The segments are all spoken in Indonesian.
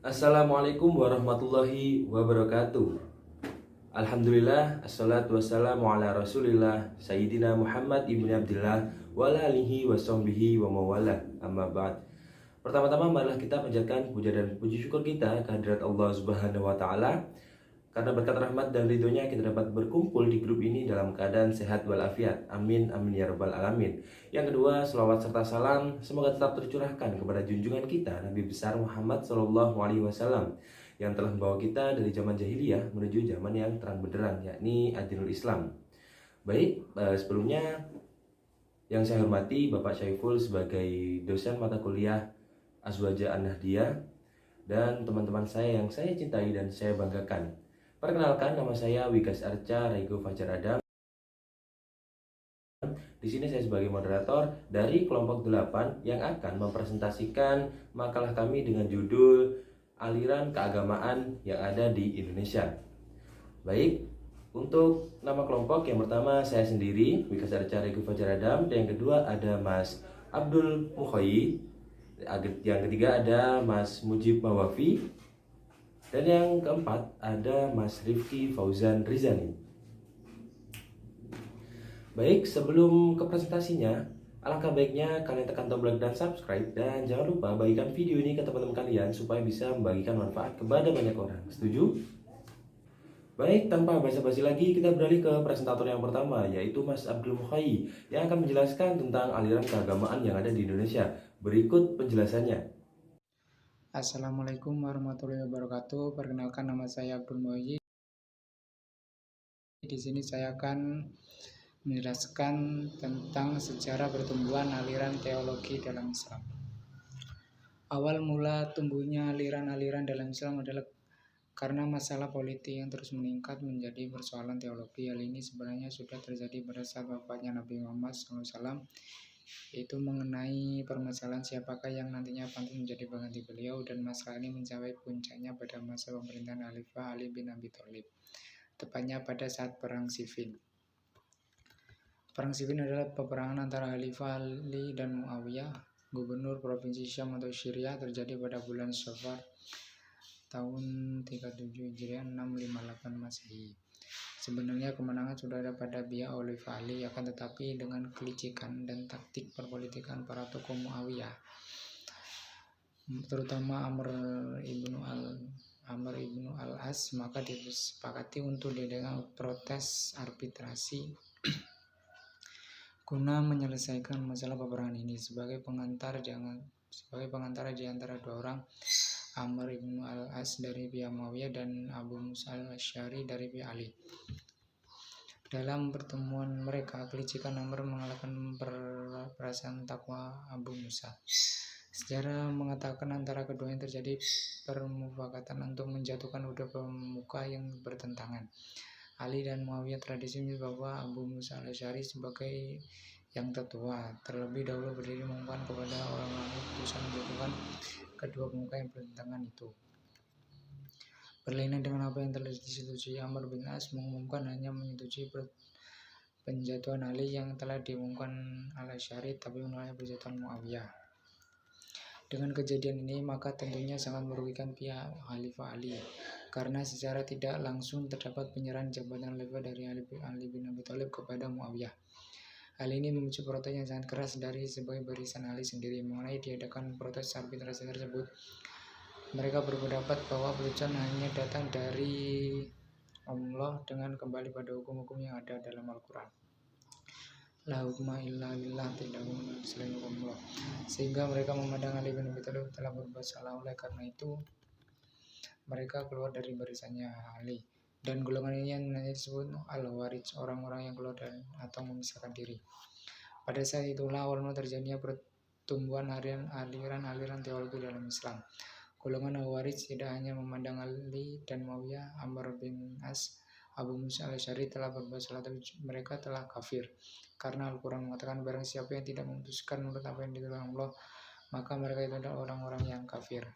Assalamualaikum warahmatullahi wabarakatuh. Alhamdulillah, assalatu wassalamu ala rasulillah Sayyidina Muhammad ibn Abdillah wa ala alihi wa sahbihi wa mawala, amma ba'd. Pertama-tama marilah kita panjatkan puja dan puji syukur kita kehadirat Allah Subhanahu wa taala. Karena berkat rahmat dan ridhonya kita dapat berkumpul di grup ini dalam keadaan sehat walafiat. Amin, amin ya rabbal alamin. Yang kedua, selawat serta salam semoga tetap tercurahkan kepada junjungan kita Nabi besar Muhammad SAW yang telah membawa kita dari zaman jahiliyah menuju zaman yang terang benderang, yakni Adinul Islam. Baik, sebelumnya yang saya hormati Bapak Syaiful sebagai dosen mata kuliah Azwaja An-Nahdiyah dan teman-teman saya yang saya cintai dan saya banggakan. Perkenalkan, nama saya Wigas Arca Raigo Fajar Adam. Di sini saya sebagai moderator dari kelompok 8 yang akan mempresentasikan makalah kami dengan judul Aliran Keagamaan yang ada di Indonesia. Baik, untuk nama kelompok yang pertama saya sendiri, Wigas Arca Raigo Fajar Adam, dan yang kedua ada Mas Abdul Mukhoyi, yang ketiga ada Mas Mujib Mawafi, dan yang keempat ada Mas Rifki Fauzan Rizani. Baik, sebelum ke presentasinya, alangkah baiknya kalian tekan tombol like dan subscribe, dan jangan lupa bagikan video ini ke teman-teman kalian supaya bisa membagikan manfaat kepada banyak orang. Setuju? Baik, tanpa basa-basi lagi kita beralih ke presentator yang pertama, yaitu Mas Abdul Mukhayi yang akan menjelaskan tentang aliran keagamaan yang ada di Indonesia. Berikut penjelasannya. Assalamualaikum warahmatullahi wabarakatuh. Perkenalkan, nama saya Abdul Muhyi. Di sini saya akan menjelaskan tentang sejarah pertumbuhan aliran teologi dalam Islam. Awal mula tumbuhnya aliran-aliran dalam Islam adalah karena masalah politik yang terus meningkat menjadi persoalan teologi. Hal ini sebenarnya sudah terjadi pada saat wafatnya Nabi Muhammad SAW, yaitu mengenai permasalahan siapakah yang nantinya pantas menjadi pengganti beliau, dan masalah ini mencapai puncaknya pada masa pemerintahan Khalifah Ali bin Abi Thalib, tepatnya pada saat Perang Siffin. Perang Siffin adalah peperangan antara Khalifah Ali dan Muawiyah, gubernur provinsi Syam atau Syria, terjadi pada bulan Syawal tahun 37 Hijriah 658 Masehi. Sebenarnya kemenangan sudah ada pada pihak Khalifah Ali, akan tetapi dengan kelicikan dan taktik perpolitikan para tokoh Muawiyah, terutama Amr ibnu al-As, maka disepakati untuk diadakan protes arbitrasi guna menyelesaikan masalah peperangan ini. Sebagai pengantara di antara dua orang, Amr ibnu al-As dari pihak Muawiyah dan Abu Musa al-Asy'ari dari pihak Ali. Dalam pertemuan mereka, kelicikan Amr mengalahkan perasaan takwa Abu Musa. Sejarah mengatakan antara keduanya terjadi permufakatan untuk menjatuhkan kedua pemuka yang bertentangan. Ali dan Muawiyah tradisi menyebut bahwa Abu Musa al-Asy'ari sebagai yang tertua terlebih dahulu berdiri mengumumkan kepada orang-orang keputusan menjatuhkan kedua pemuka yang bertentangan itu. Berlainan dengan apa yang telah disetujui, Amr bin As mengumumkan hanya menyetujui penjatuhan Ali yang telah diumumkan al-Asy'ari, tapi menolak penjatuhan Muawiyah. Dengan kejadian ini, maka tentunya sangat merugikan pihak Khalifah Ali, karena secara tidak langsung terdapat penyerahan jabatan khalifah dari Ali bin Abi Thalib kepada Muawiyah. Hal ini memicu protes yang sangat keras dari sebagai barisan Ali sendiri. Mengenai diadakan protes arbitrasi tersebut, mereka berpendapat bahwa keputusan hanya datang dari Allah dengan kembali pada hukum-hukum yang ada dalam Al-Quran. La hukma illa lillah, tidak hukum selain hukum Allah. Sehingga mereka memandang Ali bin Abi Thalib telah berbuat salah. Oleh karena itu, mereka keluar dari barisannya Ali. Dan golongan ini yang disebut Al-Khawarij, orang-orang yang keluar atau memisahkan diri. Pada saat itulah awal mula terjadinya pertumbuhan aliran teologi dalam Islam. Golongan Khawarij tidak hanya memandang Ali dan Muawiyah, Amr bin As, Abu Musa al-Asy'ari telah berbuat salah, tapi mereka telah kafir. Karena Al-Quran mengatakan barang siapa yang tidak memutuskan menurut apa yang diturunkan Allah, maka mereka itu adalah orang-orang yang kafir.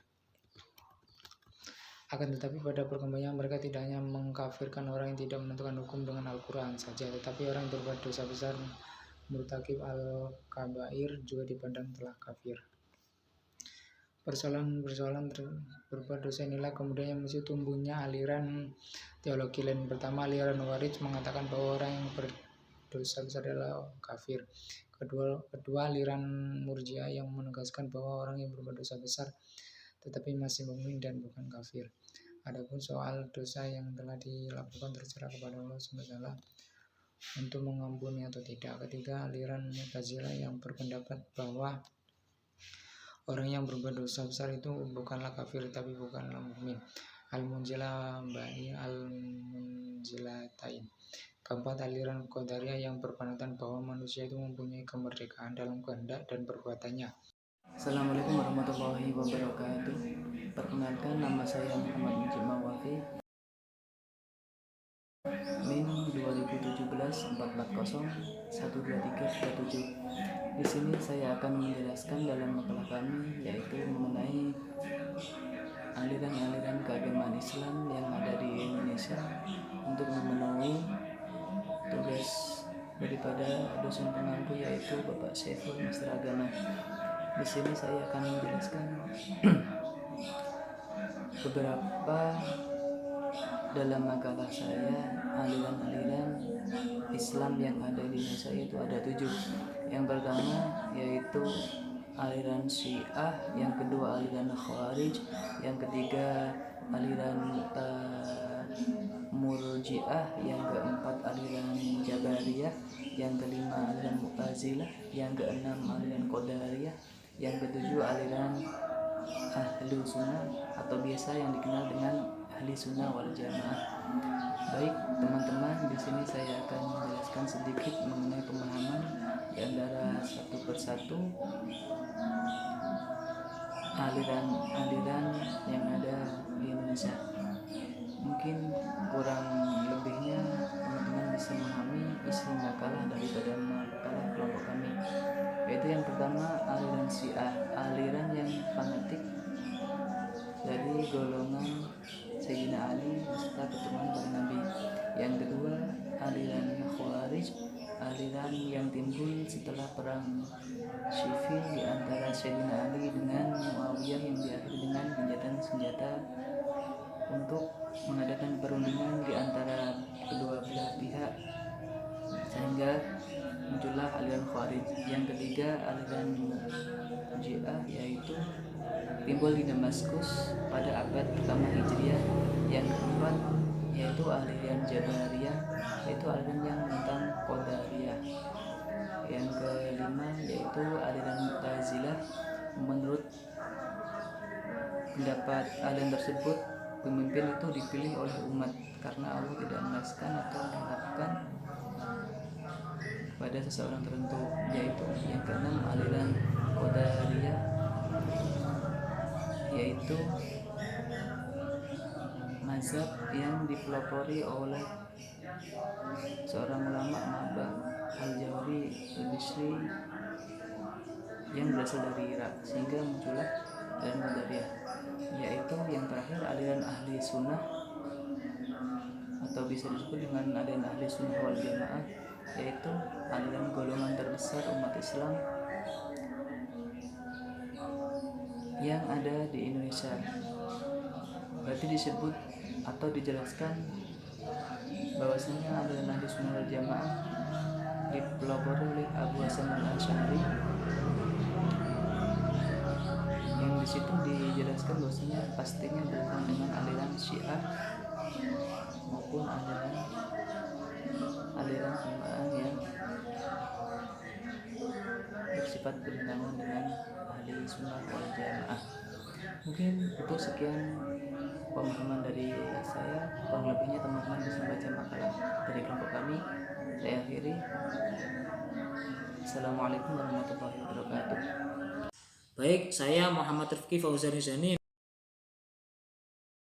Akan tetapi pada perkembangannya mereka tidak hanya mengkafirkan orang yang tidak menentukan hukum dengan Al-Quran saja, tetapi orang yang berbuat dosa besar murtakib al-kabair juga dipandang telah kafir. Persoalan berbuat dosa inilah kemudian yang mesti tumbuhnya aliran teologi lain. Pertama, aliran Khawarij mengatakan bahwa orang yang berdosa besar adalah kafir. Kedua, aliran Murji'ah yang menegaskan bahwa orang yang berbuat dosa besar tetapi masih mukmin dan bukan kafir. Adapun soal dosa yang telah dilakukan terserah kepada Allah SWT untuk mengampuni atau tidak. Ketiga, aliran Mu'tazilah yang berpendapat bahwa orang yang berbuat dosa besar itu bukanlah kafir tapi bukanlah mukmin. Al-Munzilah Bani Al-Munzilatain. Keempat, aliran Qadariyah yang berpendapat bahwa manusia itu mempunyai kemerdekaan dalam kehendak dan perbuatannya. Assalamualaikum warahmatullahi wabarakatuh. Perkenalkan, nama saya Muhammad Mujib Mawafi, NIM 2017 440 12337. Di sini saya akan menjelaskan dalam makalah kami, yaitu mengenai aliran-aliran keagamaan Islam yang ada di Indonesia untuk memenuhi tugas daripada dosen pengampu, yaitu Bapak Syaiful Master Agama. Di sini saya akan menjelaskan beberapa dalam makalah saya aliran-aliran Islam yang ada di Indonesia, itu ada 7. Yang pertama yaitu aliran Syiah, yang kedua aliran Khawarij, yang ketiga aliran Murji'ah, yang keempat aliran Jabariyah, yang kelima aliran Mu'tazilah, yang keenam aliran Qadariyah, yang ketujuh aliran Ahlu Sunnah atau biasa yang dikenal dengan Ahli Sunnah wal Jamaah. Baik teman-teman, di sini saya akan menjelaskan sedikit mengenai pemahaman di antara satu persatu aliran-aliran yang ada di Indonesia. Mungkin kurang lebihnya teman-teman bisa memahami isi makalah daripada makalah kelompok kami. Yaitu yang pertama aliran Syiah, aliran yang fanatik dari golongan Sayyidina Ali beserta keturunan para nabi. Yang kedua aliran Khawarij, aliran yang timbul setelah perang Siffin di antara Sayyidina Ali dengan Muawiyah yang diakhiri dengan gencatan senjata untuk mengadakan perundingan di antara kedua belah pihak sehingga muncullah aliran Khawarij. Yang ketiga aliran Murji'ah, yaitu timbul di Damaskus pada abad pertama Hijriah. Yang keempat yaitu aliran Jabariyah, yaitu aliran yang tentang Qadariyah. Yang kelima yaitu aliran Mu'tazilah. Menurut pendapat aliran tersebut, pemimpin itu dipilih oleh umat karena Allah tidak mengaskan atau mengharapkan pada seseorang tertentu. Yaitu yang keenam aliran Qadariyah, yaitu mazhab yang dipelopori oleh seorang ulama Ma'bad Al-Jawri Al-Bishri yang berasal dari Irak, sehingga muncullah aliran Qadariyah. Yaitu yang terakhir aliran Ahli Sunnah atau bisa disebut dengan aliran Ahli Sunnah wal Jamaah, yaitu aliran golongan terbesar umat Islam yang ada di Indonesia. Berarti disebut atau dijelaskan bahwasanya aliran Ahli Sunnah wal Jamaah dipelopori oleh Abu Hasan Al-Asy'ari, yang disitu dijelaskan bahwasanya pastinya bukan dengan aliran Syiah maupun aliran jamaah yang bersifat bertentangan dengan Ahli Sunnah wal Jamaah. Mungkin itu sekian pemahaman dari saya. Kurang lebihnya teman-teman bisa baca makalah dari kelompok kami. Saya akhiri. Assalamualaikum warahmatullahi wabarakatuh. Baik, saya Muhammad Rifki Fauzan Rizani,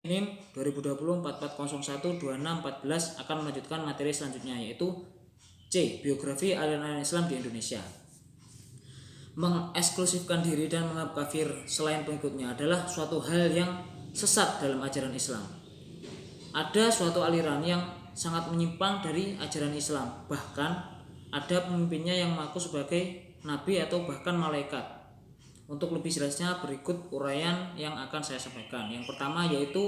NIM 2020-4401-2614 akan melanjutkan materi selanjutnya, yaitu C. Biografi aliran Islam di Indonesia. Mengeksklusifkan diri dan menganggap kafir selain pengikutnya adalah suatu hal yang sesat dalam ajaran Islam. Ada suatu aliran yang sangat menyimpang dari ajaran Islam, bahkan ada pemimpinnya yang mengaku sebagai nabi atau bahkan malaikat. Untuk lebih jelasnya berikut uraian yang akan saya sampaikan. Yang pertama yaitu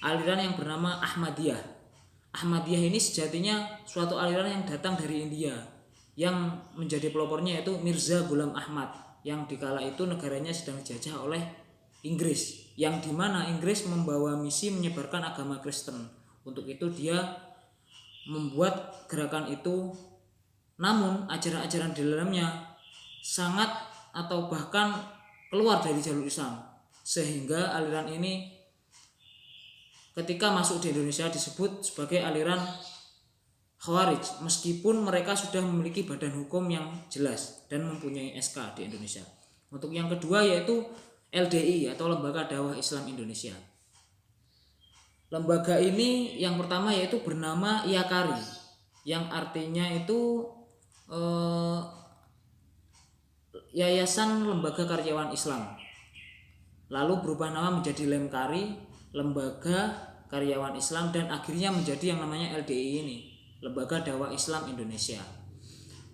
aliran yang bernama Ahmadiyah. Ahmadiyah ini sejatinya suatu aliran yang datang dari India, yang menjadi pelopornya yaitu Mirza Ghulam Ahmad, yang dikala itu negaranya sedang dijajah oleh Inggris, yang dimana Inggris membawa misi menyebarkan agama Kristen. Untuk itu dia membuat gerakan itu, namun ajaran-ajaran di dalamnya sangat atau bahkan keluar dari jalur Islam, sehingga aliran ini ketika masuk di Indonesia disebut sebagai aliran Khawarij, meskipun mereka sudah memiliki badan hukum yang jelas dan mempunyai SK di Indonesia. Untuk yang kedua yaitu LDI atau Lembaga Dakwah Islam Indonesia. Lembaga ini yang pertama yaitu bernama Iakari, yang artinya itu Yayasan Lembaga Karyawan Islam. Lalu berubah nama menjadi Lemkari, Lembaga Karyawan Islam, dan akhirnya menjadi yang namanya LDI ini, Lembaga Dakwah Islam Indonesia.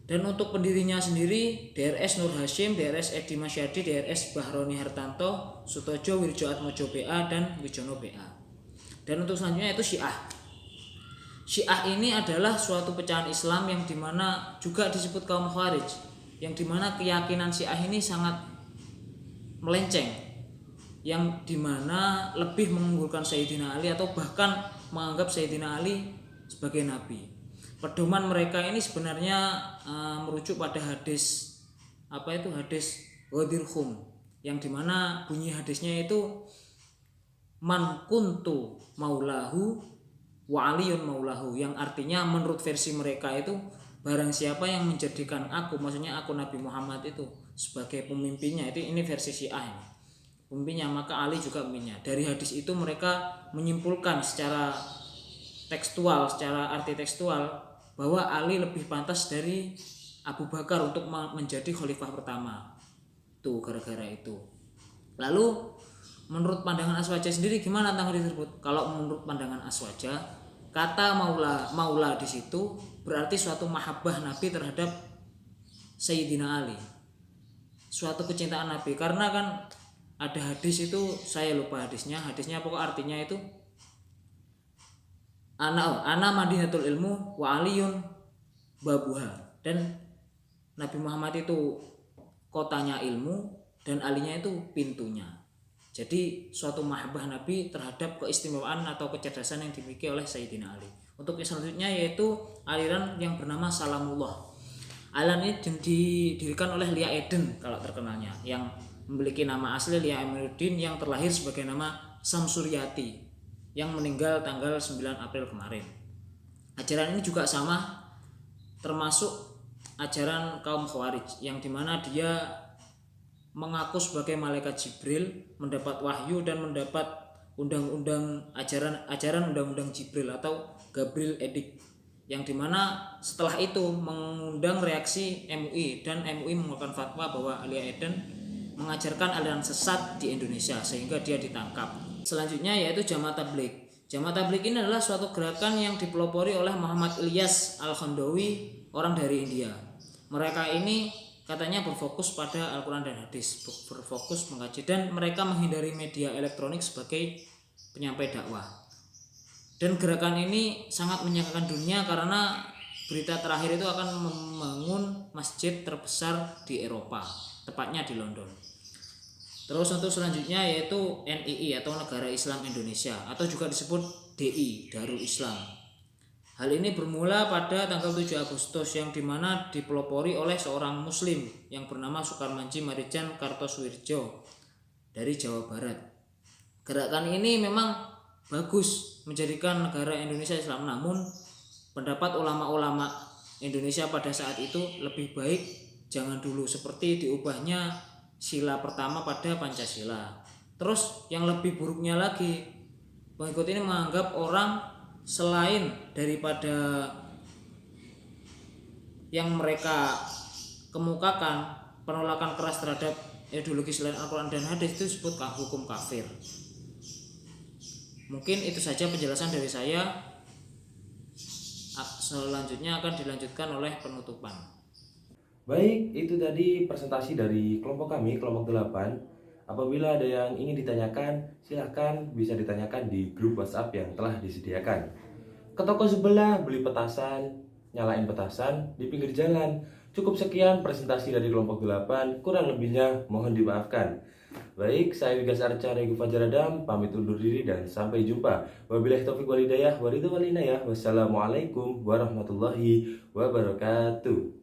Dan untuk pendirinya sendiri DRS Nur Hashim, DRS Edi Masyadi, DRS Bahroni Hartanto, Sutojo Wirjo Atmojo BA, dan Wijono BA. Dan untuk selanjutnya itu Syiah. Syiah ini adalah suatu pecahan Islam yang dimana juga disebut kaum Khawarij, yang dimana keyakinan Syiah ini sangat melenceng, yang dimana lebih mengunggulkan Sayyidina Ali atau bahkan menganggap Sayyidina Ali sebagai nabi. Pedoman mereka ini sebenarnya merujuk pada hadis hadis Ghadir Khum, yang dimana bunyi hadisnya itu man kuntu maulahu wa aliyun maulahu, yang artinya menurut versi mereka itu barang siapa yang menjadikan aku, maksudnya aku Nabi Muhammad itu sebagai pemimpinnya, ini versi Syiah ini, pemimpinnya, maka Ali juga pemimpinnya. Dari hadis itu mereka menyimpulkan secara tekstual, secara arti tekstual, bahwa Ali lebih pantas dari Abu Bakar untuk menjadi khalifah pertama. Tuh gara-gara itu. Lalu menurut pandangan Aswaja sendiri gimana tentang hadis tersebut? Kalau menurut pandangan Aswaja, kata maula di situ berarti suatu mahabbah Nabi terhadap Sayyidina Ali, suatu kecintaan Nabi. Karena kan ada hadis itu, saya lupa hadisnya pokok artinya itu ana madinatul ilmu wa aliyun babuha, dan Nabi Muhammad itu kotanya ilmu dan alinya itu pintunya. Jadi suatu mahabbah Nabi terhadap keistimewaan atau kecerdasan yang dimiliki oleh Sayyidina Ali. Untuk yang selanjutnya yaitu aliran yang bernama Salamullah. Aliran ini didirikan oleh Lia Eden kalau terkenalnya, yang memiliki nama asli Lia Emiruddin, yang terlahir sebagai nama Samsuryati, yang meninggal tanggal 9 April kemarin. Ajaran ini juga sama, termasuk ajaran kaum Khawarij, yang dimana dia mengaku sebagai malaikat Jibril, mendapat wahyu dan mendapat undang-undang ajaran undang-undang Jibril atau Gabriel Edict, yang dimana setelah itu mengundang reaksi MUI, dan MUI mengeluarkan fatwa bahwa Lia Eden mengajarkan aliran sesat di Indonesia, sehingga dia ditangkap. Selanjutnya yaitu Jamaah Tabligh. Jamaah Tabligh ini adalah suatu gerakan yang dipelopori oleh Muhammad Ilyas Al-Khandawi, orang dari India. Mereka ini katanya berfokus pada Al-Quran dan hadis, berfokus mengkaji, dan mereka menghindari media elektronik sebagai penyampai dakwah. Dan gerakan ini sangat menyakakan dunia karena berita terakhir itu akan membangun masjid terbesar di Eropa, tepatnya di London. Terus untuk selanjutnya yaitu NII atau Negara Islam Indonesia, atau juga disebut DI, Darul Islam. Hal ini bermula pada tanggal 7 Agustus, yang dimana dipelopori oleh seorang muslim yang bernama Sukarmanji Marijan Kartosuwirjo dari Jawa Barat. Gerakan ini memang bagus menjadikan negara Indonesia Islam, namun pendapat ulama-ulama Indonesia pada saat itu lebih baik jangan dulu, seperti diubahnya sila pertama pada Pancasila. Terus yang lebih buruknya lagi, pengikut ini menganggap orang selain daripada yang mereka kemukakan, penolakan keras terhadap ideologi selain Al-Quran dan hadis, itu disebut hukum kafir. Mungkin itu saja penjelasan dari saya. Selanjutnya akan dilanjutkan oleh penutupan. Baik, itu tadi presentasi dari kelompok kami, kelompok 8. Apabila ada yang ingin ditanyakan, silahkan bisa ditanyakan di grup WhatsApp yang telah disediakan. Ke toko sebelah beli petasan, nyalain petasan di pinggir jalan. Cukup sekian presentasi dari kelompok 8, kurang lebihnya mohon dimaafkan. Baik, saya Wigas Arca Regu Fajaradam, pamit undur diri dan sampai jumpa. Wabillahi taufiq walhidayah, waridhu walinayah. Wassalamualaikum warahmatullahi wabarakatuh.